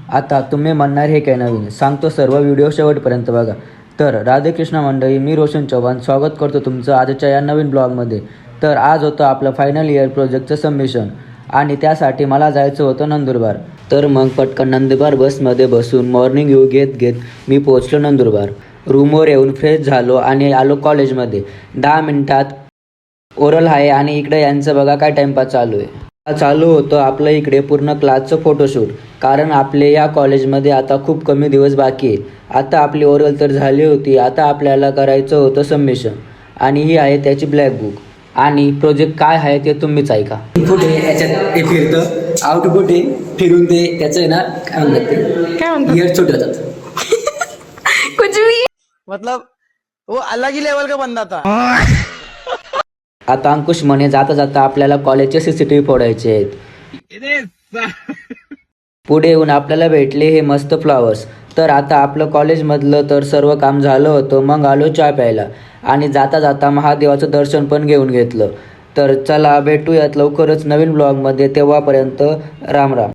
आता तुम्ही म्हणणार हे काय नवीन, सांगतो सर्व व्हिडिओ शेवटपर्यंत बघा. तर राधेकृष्ण मंडळी, मी रोशन चव्हाण स्वागत करतो तुमचं आजच्या या नवीन ब्लॉगमध्ये. तर आज होतं आपलं फायनल इयर प्रोजेक्टचं सबमिशन आणि त्यासाठी मला जायचं होतं नंदुरबार. तर मग पटकन नंदुरबार बसमध्ये बसून मॉर्निंग व्यू घेत घेत मी पोहोचलो नंदुरबार. रूमवर येऊन फ्रेश झालो आणि आलो कॉलेजमध्ये. 10 मिनिटात ओरल आहे आणि इकडे यांचं बघा काय टाइमपास चालू आहे. चालू होतं आपलं इकडे पूर्ण क्लासचं फोटोशूट, कारण आपले या कॉलेजमध्ये आता खूप कमी दिवस बाकी आहे. आता आपली ओरल तर झाली होती, आता आपल्याला करायचं होतं सबमिशन आणि ही आहे त्याची ब्लॅक बुक. आणि प्रोजेक्ट काय आहे ते तुम्हीच ऐका. इनपुट आहे याच्यात ते फिरतं, आउटपुट आहे फिरून ते त्याचं आहे ना काय म्हणतात इयर छोटे होतात. कुछ भी मतलब वो अलग ही लेवल का बंदा था. आता अंकुश म्हणे जाता जाता आपल्याला कॉलेजचे CCTV फोडायचे आहेत. पुढे येऊन आपल्याला भेटले हे मस्त फ्लॉवर्स. तर आता आपलं कॉलेजमधलं तर सर्व काम झालं होतं. मग आलो चहा प्यायला आणि जाता जाता महादेवाचं दर्शन पण घेऊन घेतलं. तर चला भेटूयात लवकरच नवीन ब्लॉगमध्ये. तेव्हापर्यंत राम राम.